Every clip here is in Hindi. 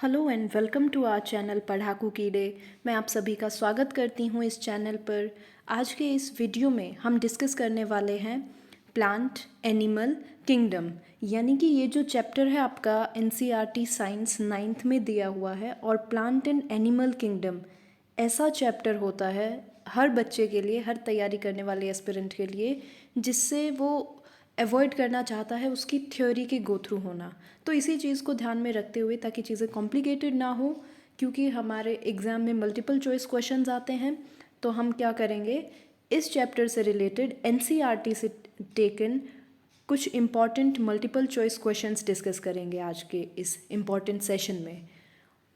Hello and welcome to our channel Padhaku Keede. मैं आप सभी का स्वागत करती हूँ इस चैनल पर। आज के इस वीडियो में हम डिस्कस करने वाले हैं प्लांट एनिमल किंगडम, यानी कि ये जो चैप्टर है आपका एनसीईआरटी साइंस 9th में दिया हुआ है। और प्लांट एंड एनिमल किंगडम ऐसा चैप्टर होता है हर बच्चे के लिए, हर तैयारी करने वाले एस्पिरेंट के लिए, जिससे वो अवॉइड करना चाहता है उसकी थ्योरी के गो थ्रू होना। तो इसी चीज़ को ध्यान में रखते हुए, ताकि चीज़ें कॉम्प्लिकेटेड ना हो, क्योंकि हमारे एग्ज़ाम में मल्टीपल चॉइस क्वेश्चंस आते हैं, तो हम क्या करेंगे, इस चैप्टर से रिलेटेड एनसीईआरटी से टेकन कुछ important multiple choice questions discuss करेंगे आज के इस इम्पॉर्टेंट सेशन में।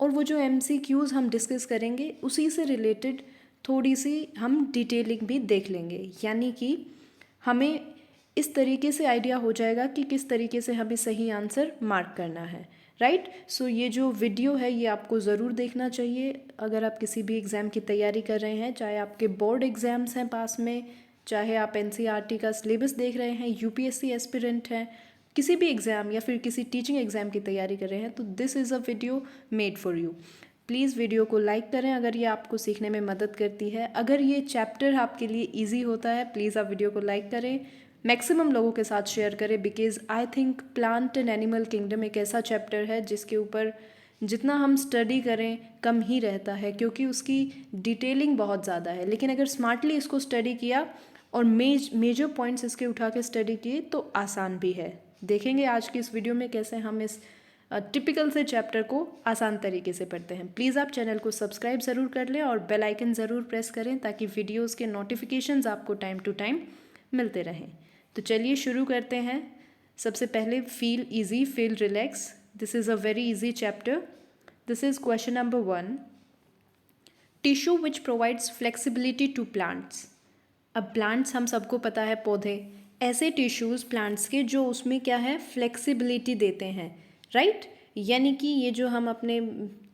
और वो जो एमसीक्यूज़ हम डिस्कस करेंगे उसी से रिलेटेड थोड़ी सी हम डिटेलिंग भी देख लेंगे, यानी कि हमें इस तरीके से आइडिया हो जाएगा कि किस तरीके से हमें सही आंसर मार्क करना है। राइट। सो ये जो वीडियो है ये आपको ज़रूर देखना चाहिए अगर आप किसी भी एग्ज़ाम की तैयारी कर रहे हैं, चाहे आपके बोर्ड एग्ज़ाम्स हैं पास में, चाहे आप एनसीईआरटी का सिलेबस देख रहे हैं, यूपीएससी एस्पिरेंट हैं, किसी भी एग्ज़ाम या फिर किसी टीचिंग एग्ज़ाम की तैयारी कर रहे हैं, तो this is a video made for you. Please video को लाइक करें अगर ये आपको सीखने में मदद करती है। अगर ये चैप्टर आपके लिए ईजी होता है, प्लीज़ आप वीडियो को लाइक करें, मैक्सिमम लोगों के साथ शेयर करें, because I think plant and animal kingdom एक ऐसा चैप्टर है जिसके ऊपर जितना हम स्टडी करें कम ही रहता है, क्योंकि उसकी डिटेलिंग बहुत ज़्यादा है। लेकिन अगर स्मार्टली इसको स्टडी किया और मेजर पॉइंट्स इसके उठा के स्टडी किए तो आसान भी है। देखेंगे आज की इस वीडियो में कैसे हम इस टिपिकल से चैप्टर को आसान तरीके से पढ़ते हैं। प्लीज़ आप चैनल को सब्सक्राइब ज़रूर कर लें और बेल आइकन ज़रूर प्रेस करें, ताकि वीडियोज़ के नोटिफिकेशंस आपको टाइम टू टाइम मिलते रहें। तो चलिए शुरू करते हैं। सबसे पहले feel easy, feel relax. This is a very easy chapter. This is question number 1। Tissue which provides flexibility to plants. अब प्लांट्स हम सबको पता है पौधे, ऐसे टिश्यूज़ प्लांट्स के जो उसमें क्या है, फ्लेक्सिबिलिटी देते हैं। राइट। यानी कि ये जो हम अपने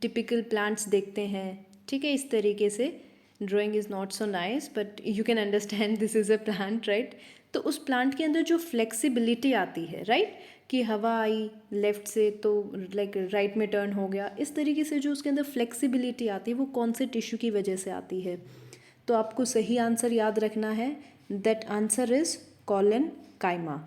टिपिकल प्लांट्स देखते हैं, ठीक है, इस तरीके से, drawing is not so nice but you can understand this is a plant, right. तो उस प्लांट के अंदर जो फ्लेक्सिबिलिटी आती है, राइट, कि हवा आई लेफ़्ट से तो लाइक राइट में टर्न हो गया, इस तरीके से जो उसके अंदर फ्लेक्सिबिलिटी आती है वो कौन से टिश्यू की वजह से आती है। तो आपको सही आंसर याद रखना है, दैट आंसर इज़ कॉलन काइमा।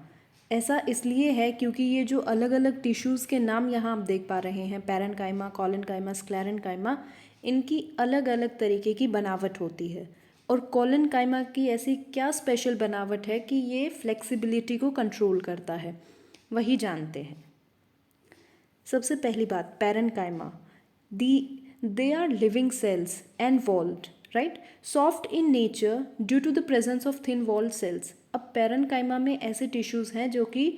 ऐसा इसलिए है क्योंकि ये जो अलग अलग टिश्यूज़ के नाम यहाँ आप देख पा रहे हैं, पैरन काइमा, कॉलन काइमा, स्क्लेरन काइमा, इनकी अलग अलग तरीके की बनावट होती है। और कॉलन काइमा की ऐसी क्या स्पेशल बनावट है कि ये फ्लेक्सिबिलिटी को कंट्रोल करता है, वही जानते हैं। सबसे पहली बात, parenchyma, the they are living cells and walled, right, soft in nature due to the presence of thin walled cells। अब पैरनकाइमा में ऐसे टिश्यूज़ हैं जो कि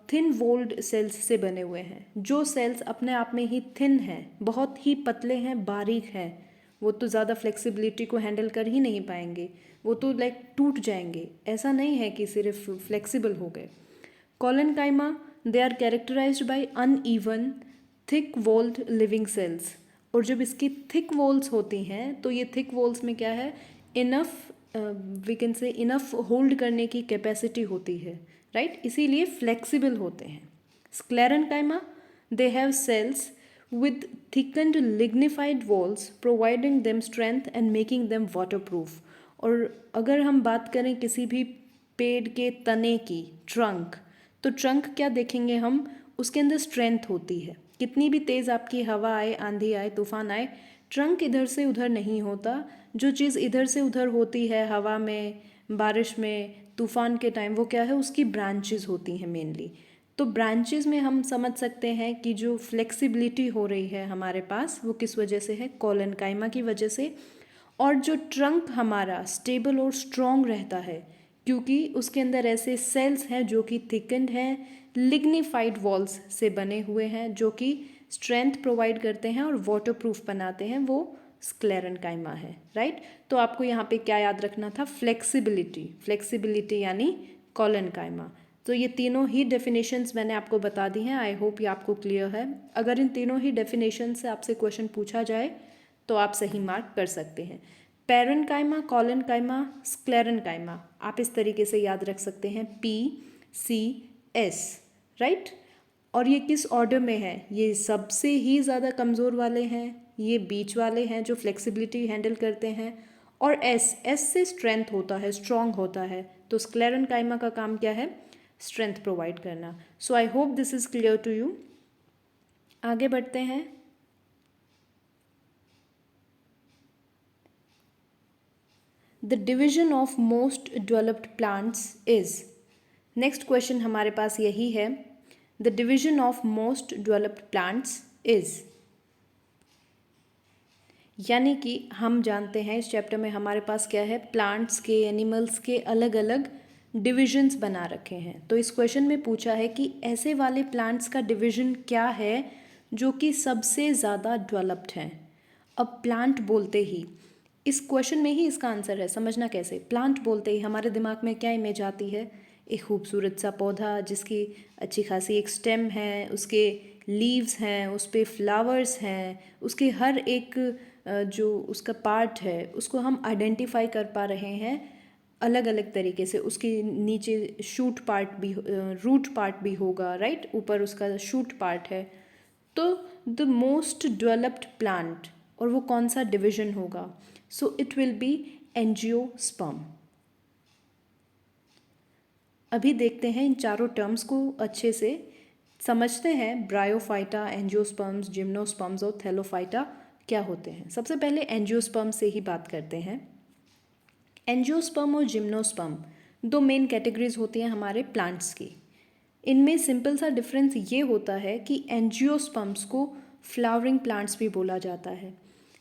थिन वॉल्ड सेल्स से बने हुए हैं, जो सेल्स अपने आप में ही थिन हैं, बहुत ही पतले हैं, बारीक हैं, वो तो ज़्यादा फ्लेक्सिबिलिटी को हैंडल कर ही नहीं पाएंगे, वो तो लाइक टूट जाएंगे। ऐसा नहीं है कि सिर्फ फ्लेक्सिबल हो गए। Collenchyma, they are characterized by uneven thick walled living cells. और जब इसकी थिक वॉल्स होती हैं तो ये थिक वॉल्स में क्या है, enough we can say enough hold करने की कैपेसिटी होती है, राइट, इसीलिए फ्लेक्सिबल होते हैं। Sclerenchyma, they have cells with thickened lignified walls providing them strength and making them waterproof। और अगर हम बात करें किसी भी पेड़ के तने की, ट्रंक, तो ट्रंक क्या देखेंगे हम, उसके अंदर स्ट्रेंथ होती है। कितनी भी तेज़ आपकी हवा आए, आंधी आए, तूफान आए, ट्रंक इधर से उधर नहीं होता। जो चीज़ इधर से उधर होती है हवा में, बारिश में, तूफान के टाइम, वो क्या है, उसकी ब्रांचेस होती हैं मेनली। तो ब्रांचेस में हम समझ सकते हैं कि जो फ्लेक्सिबिलिटी हो रही है हमारे पास, वो किस वजह से है, कॉलनकाइमा की वजह से। और जो ट्रंक हमारा स्टेबल और स्ट्रॉन्ग रहता है, क्योंकि उसके अंदर ऐसे सेल्स हैं जो कि थिकन्ड हैं, लिग्निफाइड वॉल्स से बने हुए हैं, जो कि स्ट्रेंथ प्रोवाइड करते हैं और वाटरप्रूफ बनाते हैं, वो स्क्लेरनकाइमा है, राइट। तो आपको यहाँ पे क्या याद रखना था, फ्लेक्सिबिलिटी, फ्लेक्सिबिलिटी यानी कॉलनकाइमा। तो ये तीनों ही डेफिनेशंस मैंने आपको बता दी हैं। आई होप ये आपको क्लियर है। अगर इन तीनों ही डेफिनेशन से आपसे क्वेश्चन पूछा जाए तो आप सही मार्क कर सकते हैं। पैरनकाइमा, कॉलनकाइमा, स्क्लेरनकाइमा, आप इस तरीके से याद रख सकते हैं, PCS, राइट। और ये किस ऑर्डर में है, ये सबसे ही ज़्यादा कमज़ोर वाले हैं, ये बीच वाले हैं जो फ्लेक्सिबिलिटी हैंडल करते हैं, और एस से स्ट्रेंथ होता है, स्ट्रॉन्ग होता है। तो स्क्लेरेंकाइमा का काम क्या है, स्ट्रेंथ प्रोवाइड करना। So I hope this is clear to you. आगे बढ़ते हैं। The division of most developed plants is, next question हमारे पास यही है, the division of most developed plants is, यानी कि हम जानते हैं इस चैप्टर में हमारे पास क्या है, प्लांट्स के, एनिमल्स के अलग अलग डिविजन्स बना रखे हैं। तो इस क्वेश्चन में पूछा है कि ऐसे वाले प्लांट्स का डिवीजन क्या है जो कि सबसे ज़्यादा डेवलप्ड हैं। अब प्लांट बोलते ही, इस क्वेश्चन में ही इसका आंसर है, समझना कैसे। प्लांट बोलते ही हमारे दिमाग में क्या इमेज आती है, एक खूबसूरत सा पौधा जिसकी अच्छी खासी एक स्टेम है, उसके लीव्स हैं, उस पर फ्लावर्स हैं, उसके हर एक जो उसका पार्ट है उसको हम आइडेंटिफाई कर पा रहे हैं अलग अलग तरीके से। उसके नीचे शूट पार्ट भी, रूट पार्ट भी होगा, राइट, ऊपर उसका शूट पार्ट है। तो द मोस्ट डेवलप्ड प्लांट, और वो कौन सा डिवीजन होगा, so it will be angiosperm. अभी देखते हैं इन चारों टर्म्स को अच्छे से समझते हैं। ब्रायोफाइटा, एंजियोस्पर्म्स, जिम्नोस्पर्म्स और थैलोफाइटा क्या होते हैं। सबसे पहले एंजियोस्पर्म से ही बात करते हैं। एंजियोस्पर्म और जिम्नोस्पर्म दो मेन कैटेगरीज होती हैं हमारे प्लांट्स की। इनमें सिंपल सा डिफरेंस ये होता है कि एंजियोस्पर्म्स को फ्लावरिंग प्लांट्स भी बोला जाता है,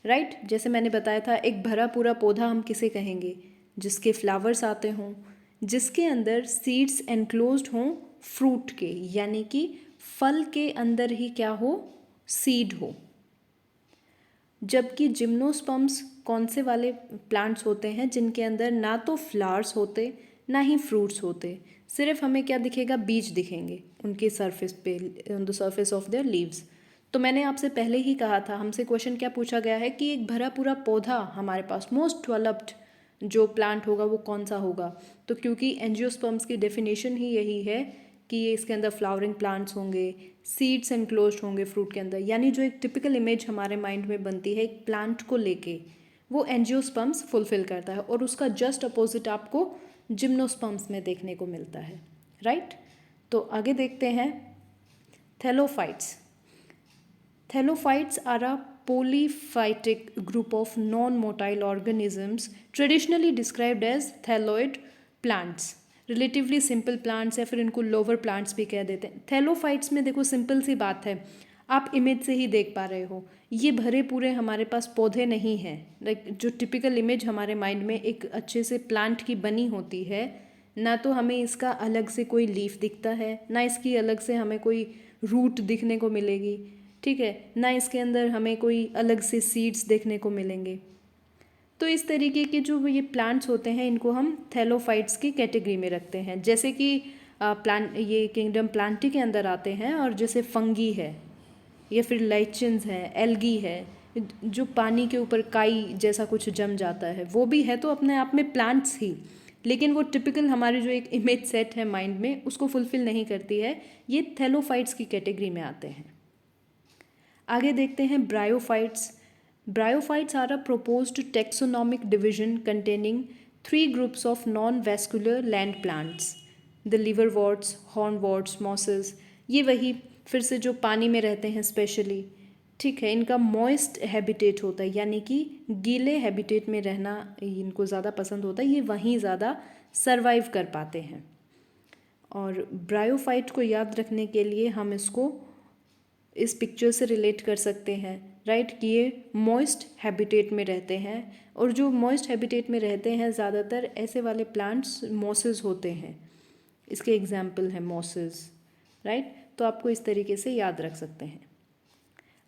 राइट। जैसे मैंने बताया था, एक भरा पूरा पौधा हम किसे कहेंगे, जिसके फ्लावर्स आते हों, जिसके अंदर सीड्स एनक्लोज्ड हों फ्रूट के, यानी कि फल के अंदर ही क्या हो, सीड हो। जबकि जिम्नोस्पर्म्स कौन से वाले प्लांट्स होते हैं, जिनके अंदर ना तो फ्लावर्स होते ना ही फ्रूट्स होते, सिर्फ हमें क्या दिखेगा, बीज दिखेंगे उनके सरफेस पे, on the surface of their leaves. तो मैंने आपसे पहले ही कहा था, हमसे क्वेश्चन क्या पूछा गया है कि एक भरा पूरा पौधा हमारे पास, मोस्ट डेवलप्ड जो प्लांट होगा वो कौन सा होगा। तो क्योंकि एंजियोस्पर्म्स की डेफिनेशन ही यही है कि ये इसके अंदर फ्लावरिंग प्लांट्स होंगे, सीड्स एनक्लोज्ड होंगे फ्रूट के अंदर, यानी जो एक टिपिकल इमेज हमारे माइंड में बनती है एक प्लांट को लेके, वो एंजियोस्पर्म्स फुलफिल करता है, और उसका जस्ट अपोजिट आपको जिम्नोस्पर्म्स में देखने को मिलता है, राइट। तो आगे देखते हैं, thallophytes. Thallophytes are a polyphytic group of non-motile organisms traditionally described as thalloid plants, relatively simple plants, या फिर इनको लोअर प्लांट्स भी कह देते हैं। थैलोफाइट्स में देखो सिंपल सी बात है, आप इमेज से ही देख पा रहे हो, ये भरे पूरे हमारे पास पौधे नहीं हैं। लाइक जो टिपिकल इमेज हमारे माइंड में एक अच्छे से प्लांट की बनी होती है, ना तो हमें इसका अलग से कोई लीफ दिखता है, ना इसकी अलग से हमें कोई रूट दिखने को मिलेगी, ठीक है, ना इसके अंदर हमें कोई अलग से सीड्स देखने को मिलेंगे। तो इस तरीके के जो ये प्लांट्स होते हैं, इनको हम थैलोफाइट्स की कैटेगरी में रखते हैं। जैसे कि प्लांट, ये किंगडम प्लांटी के अंदर आते हैं, और जैसे फंगी है, या फिर लाइचन्स है, एल्गी है, जो पानी के ऊपर काई जैसा कुछ जम जाता है, वो भी है तो अपने आप में प्लांट्स ही, लेकिन वो टिपिकल हमारी जो एक इमेज सेट है माइंड में, उसको फुलफिल नहीं करती है। ये थैलोफाइट्स की कैटेगरी में आते हैं। आगे देखते हैं bryophytes. Bryophytes are a proposed taxonomic division containing 3 groups of non-vascular land plants, the liverworts, hornworts, mosses। ये वही फिर से जो पानी में रहते हैं स्पेशली, ठीक है, इनका मॉइस्ट हैबिटेट होता है, यानी कि गीले हैबिटेट में रहना इनको ज़्यादा पसंद होता है, ये वहीं ज़्यादा सर्वाइव कर पाते हैं। और ब्रायोफाइट को याद रखने के लिए हम इसको इस पिक्चर से रिलेट कर सकते हैं, राइट, कि ये मॉइस्ट हैबिटेट में रहते हैं, और जो मॉइस्ट हैबिटेट में रहते हैं ज़्यादातर ऐसे वाले प्लांट्स मॉसेस होते हैं। इसके एग्जाम्पल हैं मॉसेस, राइट। तो आपको इस तरीके से याद रख सकते हैं।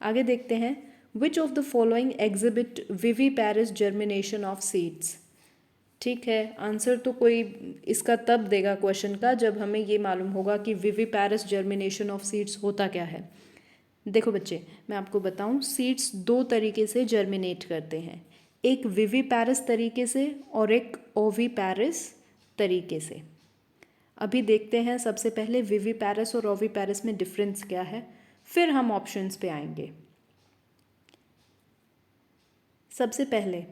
आगे देखते हैं, which of the following exhibit viviparous germination of seeds. ठीक है, आंसर तो कोई इसका तब देगा क्वेश्चन का जब हमें ये मालूम होगा कि विविपैरस जर्मिनेशन ऑफ सीड्स होता क्या है। देखो बच्चे, मैं आपको बताऊं, सीड्स दो तरीके से जर्मिनेट करते हैं, एक विविपैरस तरीके से और एक ओविपैरस तरीके से। अभी देखते हैं सबसे पहले विविपैरस और ओविपैरस में डिफरेंस क्या है, फिर हम ऑप्शंस पे आएंगे। सबसे पहले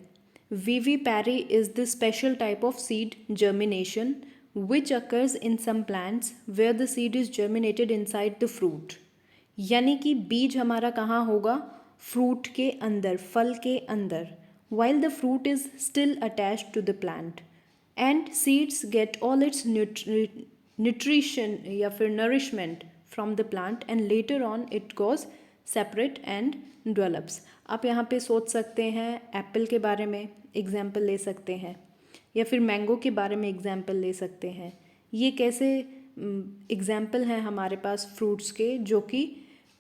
vivipary is the special type of seed germination which occurs in some plants where the seed is germinated inside the fruit. यानी कि बीज हमारा कहाँ होगा, फ्रूट के अंदर, फल के अंदर, while the fruit is still attached to the plant and seeds get all its nutrition या फिर nourishment from the plant and later on it goes separate and develops। आप यहाँ पे सोच सकते हैं एप्पल के बारे में एग्जाम्पल ले सकते हैं या फिर मैंगो के बारे में एग्जाम्पल ले सकते हैं। ये कैसे एग्जाम्पल हैं हमारे पास फ्रूट्स के जो कि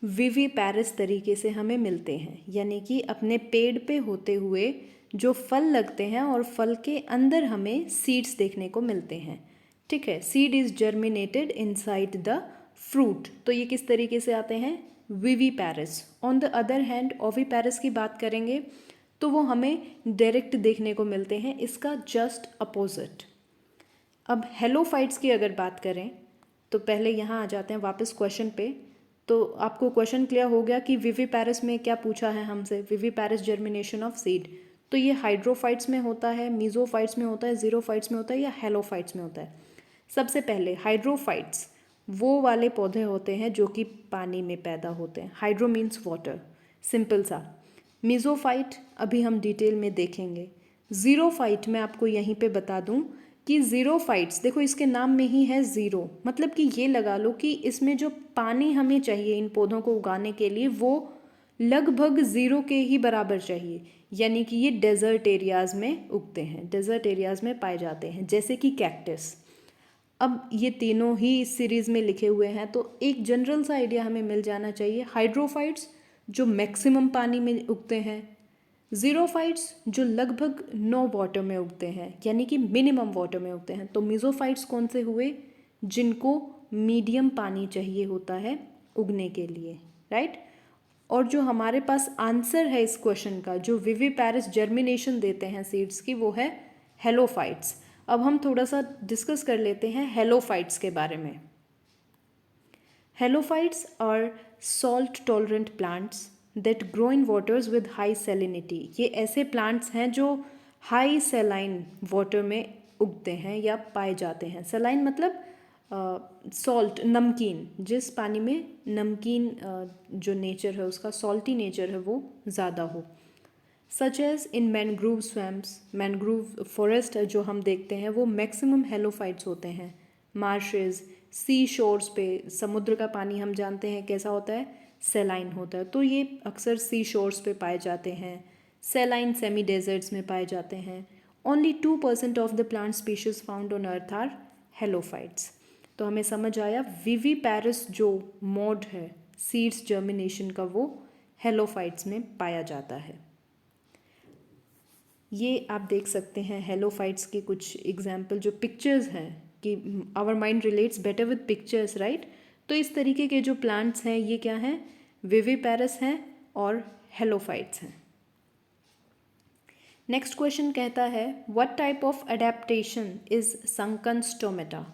विविपैरस तरीके से हमें मिलते हैं, यानी कि अपने पेड़ पे होते हुए जो फल लगते हैं और फल के अंदर हमें सीड्स देखने को मिलते हैं। ठीक है, seed is germinated inside the fruit. तो ये किस तरीके से आते हैं, viviparous. On the other hand oviparous की बात करेंगे तो वो हमें डायरेक्ट देखने को मिलते हैं, इसका जस्ट अपोजिट। अब हेलोफाइट्स की अगर बात करें तो पहले यहाँ आ जाते हैं वापस क्वेश्चन पे। तो आपको क्वेश्चन क्लियर हो गया कि विविपैरस में क्या पूछा है हमसे, विविपैरस जर्मिनेशन ऑफ सीड। तो ये हाइड्रोफाइट्स में होता है, मीजोफाइट्स में होता है, जीरोफाइट्स में होता है या हेलोफाइट्स में होता है। सबसे पहले हाइड्रोफाइट्स वो वाले पौधे होते हैं जो कि पानी में पैदा होते हैं। हाइड्रो मीन्स वाटर, सिंपल सा। मीजोफाइट अभी हम डिटेल में देखेंगे। जीरोफाइट मैं आपको यहीं पे बता दूं कि जीरोफाइट्स, देखो इसके नाम में ही है ज़ीरो, मतलब कि ये लगा लो कि इसमें जो पानी हमें चाहिए इन पौधों को उगाने के लिए वो लगभग ज़ीरो के ही बराबर चाहिए। यानी कि ये डेजर्ट एरियाज़ में उगते हैं, डेजर्ट एरियाज़ में पाए जाते हैं, जैसे कि कैक्टस। अब ये तीनों ही इस सीरीज़ में लिखे हुए हैं तो एक जनरल सा आइडिया हमें मिल जाना चाहिए। हाइड्रोफाइट्स जो मैक्सिमम पानी में उगते हैं, जीरोफाइट्स जो लगभग नो वाटर में उगते हैं, यानी कि मिनिमम वाटर में उगते हैं। तो मीजोफाइट्स कौन से हुए, जिनको मीडियम पानी चाहिए होता है उगने के लिए, राइट। और जो हमारे पास आंसर है इस क्वेश्चन का, जो विविपैरस जर्मिनेशन देते हैं सीड्स की, वो है हेलोफाइट्स। अब हम थोड़ा सा डिस्कस कर लेते हैं हेलोफाइट्स के बारे में। Halophytes are salt tolerant plants that grow in waters with high salinity. ये ऐसे प्लांट्स हैं जो हाई सैलाइन वाटर में उगते हैं या पाए जाते हैं। सैलाइन मतलब सॉल्ट, नमकीन, जिस पानी में नमकीन जो नेचर है उसका, सॉल्टी नेचर है, वो ज़्यादा हो। Such as in mangrove swamps, mangrove forest जो हम देखते हैं वो मैक्सिमम हेलोफाइट्स होते हैं। मार्शेज, सी शोर्स पे, समुद्र का पानी हम जानते हैं कैसा होता है, सैलाइन होता है, तो ये अक्सर सी शोर्स पे पाए जाते हैं। सैलाइन सेमी डेजर्ट्स में पाए जाते हैं। Only 2% of the plant species found on earth are halophytes. तो हमें समझ आया विविपैरस जो मोड है सीड्स जर्मिनेशन का, वो हेलोफाइट्स में पाया जाता है। ये आप देख सकते हैं हेलोफाइट्स के कुछ एग्जाम्पल, जो पिक्चर्स हैं कि our mind relates better with pictures, right. तो इस तरीके के जो प्लांट्स हैं ये क्या हैं, विविपैरस हैं और हेलोफाइट्स हैं। नेक्स्ट क्वेश्चन कहता है what type of adaptation is sunken stomata.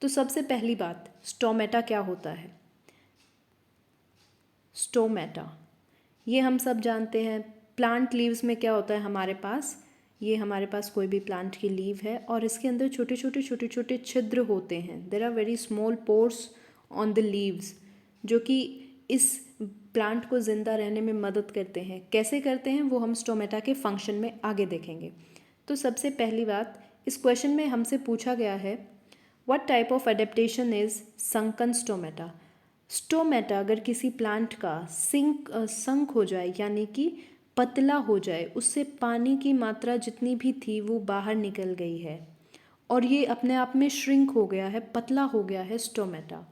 तो सबसे पहली बात, स्टोमेटा क्या होता है। स्टोमेटा ये हम सब जानते हैं, प्लांट लीव्स में क्या होता है हमारे पास, ये हमारे पास कोई भी प्लांट की लीव है और इसके अंदर छोटे छोटे छिद्र होते हैं। There are very small pores on the leaves जो कि इस प्लांट को ज़िंदा रहने में मदद करते हैं। कैसे करते हैं वो हम स्टोमेटा के फंक्शन में आगे देखेंगे। तो सबसे पहली बात, इस क्वेश्चन में हमसे पूछा गया है what type of adaptation is sunken stomata. Stomata अगर किसी प्लांट का संक हो जाए, यानी कि पतला हो जाए, उससे पानी की मात्रा जितनी भी थी वो बाहर निकल गई है और ये अपने आप में श्रिंक हो गया है, पतला हो गया है स्टोमेटा,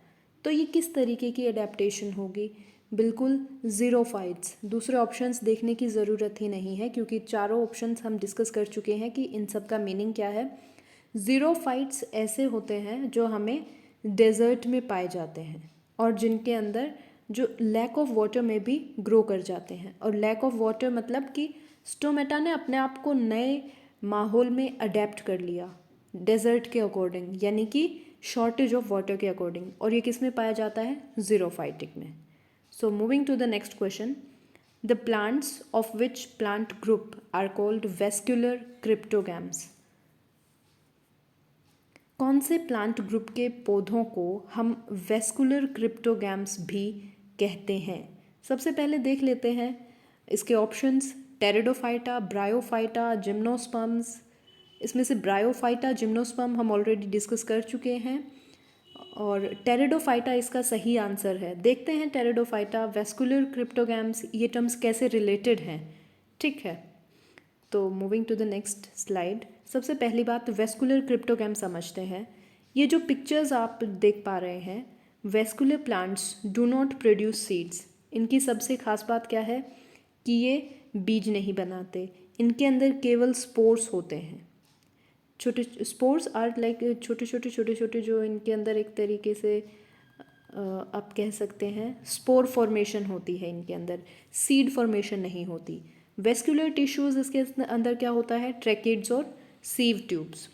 तो ये किस तरीके की अडेप्टेशन होगी, बिल्कुल ज़ीरोफाइट्स। दूसरे ऑप्शंस देखने की ज़रूरत ही नहीं है क्योंकि चारों ऑप्शंस हम डिस्कस कर चुके हैं कि इन सब का मीनिंग क्या है। ज़ीरोफाइट्स ऐसे होते हैं जो हमें डेजर्ट में पाए जाते हैं और जिनके अंदर जो लैक ऑफ वाटर में भी ग्रो कर जाते हैं। और लैक ऑफ वाटर मतलब कि स्टोमेटा ने अपने आप को नए माहौल में अडेप्ट कर लिया डेजर्ट के अकॉर्डिंग, यानी कि शॉर्टेज ऑफ वाटर के अकॉर्डिंग, और ये किस में पाया जाता है? ज़ीरोफाइटिक में। So moving to the next question, the plants of which plant group are called vascular cryptogams. कौन से प्लांट ग्रुप के पौधों को हम वेस्कुलर क्रिप्टोगैम्स भी कहते हैं? सबसे पहले देख लेते हैं इसके ऑप्शंस। Pteridophyta, bryophyta, gymnosperms. इसमें से ब्रायोफाइटा, जिम्नोस्पर्म हम ऑलरेडी डिस्कस कर चुके हैं, और टेरिडोफाइटा इसका सही आंसर है। देखते हैं टेरिडोफाइटा, वेस्कुलर क्रिप्टोगैम्स, ये टर्म्स कैसे रिलेटेड हैं। ठीक है, तो moving to the next slide. सबसे पहली बात, वेस्कुलर क्रिप्टोगैम समझते हैं। ये जो पिक्चर्स आप देख पा रहे हैं, vascular plants do not produce seeds. इनकी सबसे खास बात क्या है कि ये बीज नहीं बनाते, इनके अंदर केवल स्पोर्स होते हैं। छोटे स्पोर्स आर लाइक छोटे छोटे जो इनके अंदर एक तरीके से आप कह सकते हैं स्पोर फॉर्मेशन होती है इनके अंदर, सीड फॉर्मेशन नहीं होती। वेस्कुलर टिश्यूज़ इसके अंदर क्या होता है? ट्रैकिड्स और सीव ट्यूब्स।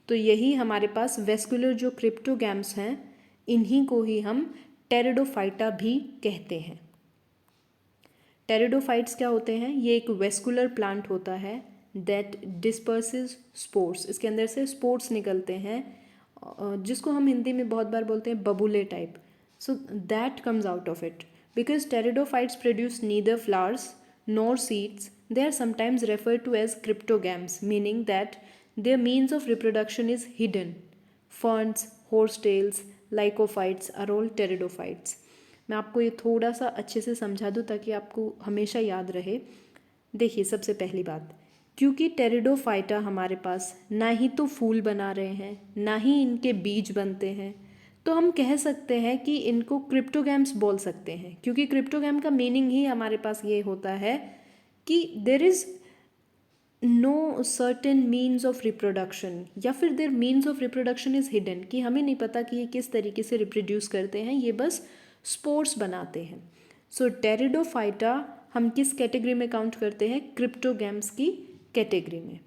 तो यही हमारे पास वेस्कुलर जो क्रिप्टोगैम्स हैं, इन्हीं को ही हम टेरिडोफाइटा भी कहते हैं। टेरिडोफाइट्स क्या होते हैं? ये एक वेस्कुलर प्लांट होता है दैट डिस्पर्सेस स्पोर्स। इसके अंदर से स्पोर्स निकलते हैं, जिसको हम हिंदी में बहुत बार बोलते हैं बबूले type. So that comes out of it. Because pteridophytes produce neither flowers nor seeds, they are sometimes referred to as cryptogams, meaning that their means of reproduction is hidden. Ferns, horsetails, lycophytes are all pteridophytes. मैं आपको ये थोड़ा सा अच्छे से समझा दूँ ताकि आपको हमेशा याद रहे। देखिए, सबसे पहली बात, क्योंकि टेरिडोफाइटा हमारे पास ना ही तो फूल बना रहे हैं, ना ही इनके बीज बनते हैं, तो हम कह सकते हैं कि इनको क्रिप्टोगैम्स बोल सकते हैं। क्योंकि क्रिप्टोगैम का मीनिंग ही हमारे पास ये होता है कि there is no certain means of reproduction, या फिर there means of reproduction is hidden, कि हमें नहीं पता कि ये किस तरीके से रिप्रोड्यूस करते हैं, ये बस स्पोर्स बनाते हैं। सो टेरिडोफाइटा हम किस कैटेगरी में काउंट करते हैं? क्रिप्टोगैम्स की कैटेगरी में।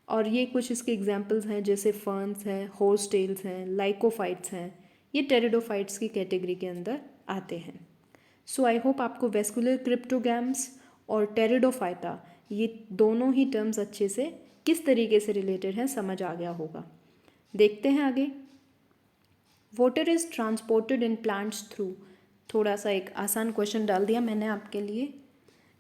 और ये कुछ इसके एग्जाम्पल्स हैं, जैसे फर्न्स हैं, होर्सटेल्स हैं, लाइकोफाइट्स हैं, ये टेरिडोफाइट्स की कैटेगरी के अंदर आते हैं। सो आई होप आपको वेस्कुलर क्रिप्टोगैम्स और टेरिडोफाइटा ये दोनों ही टर्म्स अच्छे से किस तरीके से रिलेटेड हैं समझ आ गया होगा। देखते हैं आगे। Water is transported in plants through. थोड़ा सा एक आसान क्वेश्चन डाल दिया मैंने आपके लिए,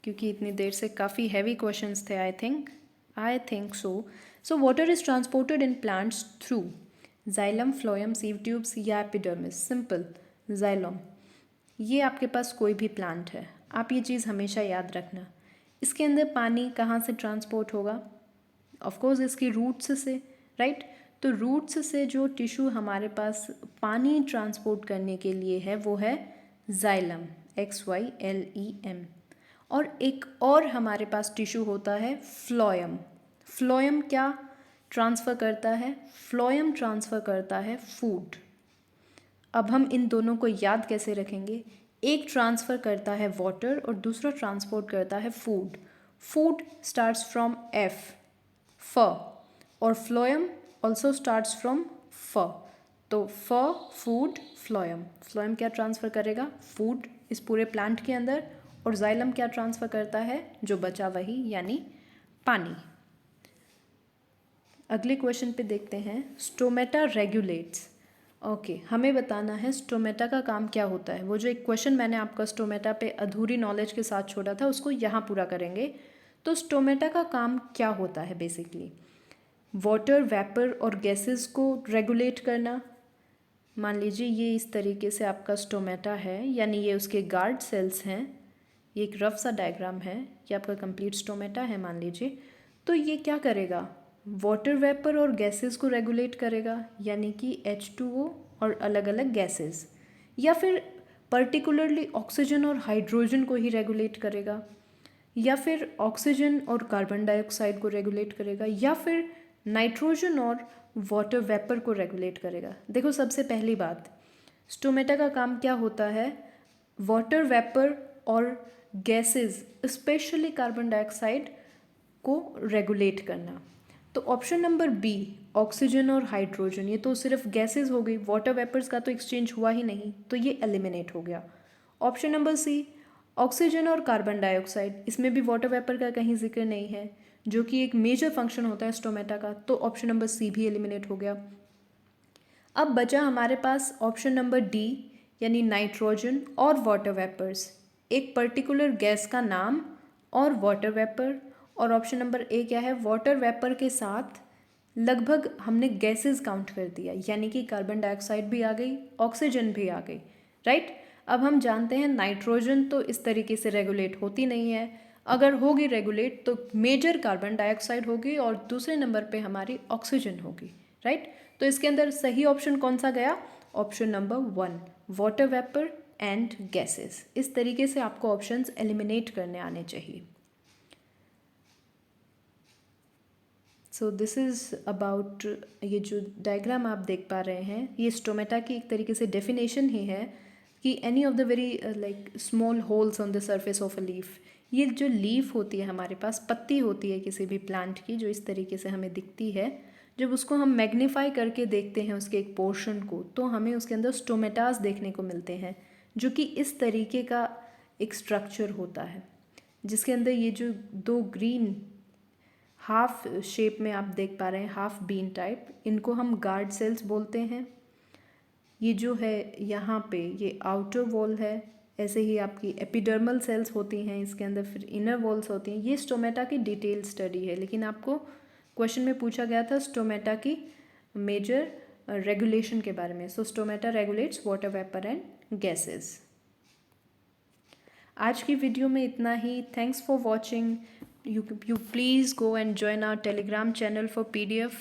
क्योंकि इतनी देर से काफ़ी हैवी क्वेश्चंस थे। I think so water is transported in plants through xylem, phloem, sieve tubes या एपिडर्मिस। Simple, xylem. ये आपके पास कोई भी प्लांट है, आप ये चीज़ हमेशा याद रखना। इसके अंदर पानी कहाँ से ट्रांसपोर्ट होगा? ऑफकोर्स इसकी रूट्स से, राइट। तो रूट्स से जो टिश्यू हमारे पास पानी ट्रांसपोर्ट करने के लिए है वो है जाइलम, XYLEM। और एक और हमारे पास टिश्यू होता है फ्लोएम। फ्लोएम क्या ट्रांसफ़र करता है? फ्लोएम ट्रांसफ़र करता है फूड। अब हम इन दोनों को याद कैसे रखेंगे? एक ट्रांसफ़र करता है वाटर और दूसरा ट्रांसपोर्ट करता है food. Food starts from F, फ, और फ्लोएम ऑल्सो स्टार्ट्स फ्रॉम फ। तो फ, फूड, फ्लोएम। फ्लोएम क्या ट्रांसफ़र करेगा? फूड इस पूरे प्लांट के अंदर, और जाइलम क्या ट्रांसफ़र करता है? जो बचा वही, यानी पानी। अगले क्वेश्चन पे देखते हैं। Stomata regulates. ओके, हमें बताना है स्टोमेटा का काम क्या होता है। वो जो एक क्वेश्चन मैंने आपका स्टोमेटा पे अधूरी नॉलेज के साथ छोड़ा था, उसको यहाँ पूरा करेंगे। तो स्टोमेटा का काम क्या होता है? बेसिकली वाटर, वेपर और गैसेस को रेगुलेट करना। मान लीजिए ये इस तरीके से आपका स्टोमेटा है, यानी ये उसके गार्ड सेल्स हैं। ये एक रफ सा डायग्राम है, ये आपका कंप्लीट स्टोमेटा है मान लीजिए। तो ये क्या करेगा? वाटर वेपर और गैसेस को रेगुलेट करेगा, यानी कि H2O और अलग अलग गैसेस, या फिर पर्टिकुलरली ऑक्सीजन और हाइड्रोजन को ही रेगुलेट करेगा, या फिर ऑक्सीजन और कार्बन डाइऑक्साइड को रेगुलेट करेगा, या फिर नाइट्रोजन और वाटर वेपर को रेगुलेट करेगा। देखो, सबसे पहली बात, स्टोमेटा का काम क्या होता है? वाटर वेपर और गैसेस, स्पेशली कार्बन डाइऑक्साइड को रेगुलेट करना। तो ऑप्शन नंबर बी, ऑक्सीजन और हाइड्रोजन, ये तो सिर्फ गैसेस हो गई, वाटर वेपर्स का तो एक्सचेंज हुआ ही नहीं, तो ये एलिमिनेट हो गया। ऑप्शन नंबर सी, ऑक्सीजन और कार्बन डाइऑक्साइड, इसमें भी वाटर वेपर का कहीं जिक्र नहीं है, जो कि एक मेजर फंक्शन होता है स्टोमेटा का, तो ऑप्शन नंबर सी भी एलिमिनेट हो गया। अब बचा हमारे पास ऑप्शन नंबर डी, यानी नाइट्रोजन और वाटर वेपर्स, एक पर्टिकुलर गैस का नाम और वाटर वेपर, और ऑप्शन नंबर ए क्या है, वाटर वेपर के साथ लगभग हमने गैसेस काउंट कर दिया, यानी कि कार्बन डाइऑक्साइड भी आ गई, ऑक्सीजन भी आ गई, राइट। अब हम जानते हैं नाइट्रोजन तो इस तरीके से रेगुलेट होती नहीं है, अगर होगी रेगुलेट तो मेजर कार्बन डाइऑक्साइड होगी और दूसरे नंबर पे हमारी ऑक्सीजन होगी, राइट। तो इसके अंदर सही ऑप्शन कौन सा गया, option number 1, water vapour and gases. इस तरीके से आपको ऑप्शंस एलिमिनेट करने आने चाहिए। सो दिस इज़ अबाउट, ये जो डायग्राम आप देख पा रहे हैं ये स्टोमेटा की एक तरीके से डेफिनेशन ही है कि any of the very like small holes on the surface of a leaf, ये जो लीफ होती है हमारे पास, पत्ती होती है किसी भी प्लांट की जो इस तरीके से हमें दिखती है, जब उसको हम मैग्नीफाई करके देखते हैं उसके एक पोर्शन को, तो हमें उसके अंदर स्टोमेटास देखने को मिलते हैं, जो कि इस तरीके का एक स्ट्रक्चर होता है, जिसके अंदर ये जो दो ग्रीन हाफ शेप में आप देख पा रहे हैं, हाफ बीन टाइप, इनको हम गार्ड सेल्स बोलते हैं। ये जो है यहाँ पे ये आउटर वॉल है, ऐसे ही आपकी एपिडर्मल सेल्स होती हैं इसके अंदर, फिर इनर वॉल्स होती हैं। ये स्टोमेटा की डिटेल स्टडी है, लेकिन आपको क्वेश्चन में पूछा गया था स्टोमेटा की मेजर रेगुलेशन के बारे में। So stomata regulates water vapour and gases. आज की वीडियो में इतना ही। Thanks for watching. You please go and join our Telegram channel for PDF.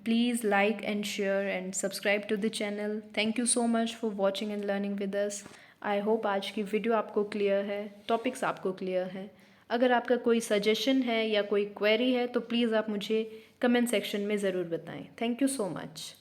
Please like and share and subscribe to the channel. Thank you so much for watching and learning with us. I hope आज की वीडियो आपको क्लियर है, टॉपिक्स आपको क्लियर है। अगर आपका कोई सजेशन है या कोई क्वेरी है तो प्लीज़ आप मुझे कमेंट सेक्शन में ज़रूर बताएं। Thank you so much.